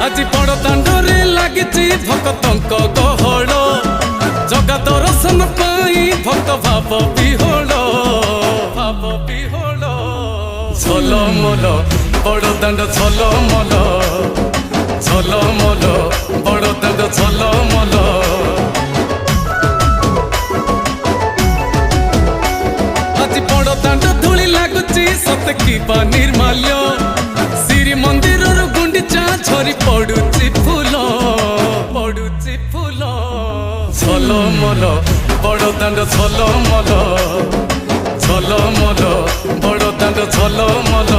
আজি বড় দাଣ୍ଡরে লাগিছি ভক্তଙ୍କ গহଳ জগা দর্শন পাই ভক্ত ভাব বিহোଳ ঝলমল বড় দাଣ୍ଡ ঝলমল ঝলমল বড় দাଣ୍ଡ ঝলমল আজি বড় দাଣ୍ଡ ধূলি লাগুছি সতে কিবা নির্মাল্য শ্রী মন্দিরর গুন্ডিচা ঝরি পড়ুছি ফুল ঝলমল বড় দাଣ୍ଡ ঝলমল ঝলমল বড় দাଣ୍ଡ ঝলমল।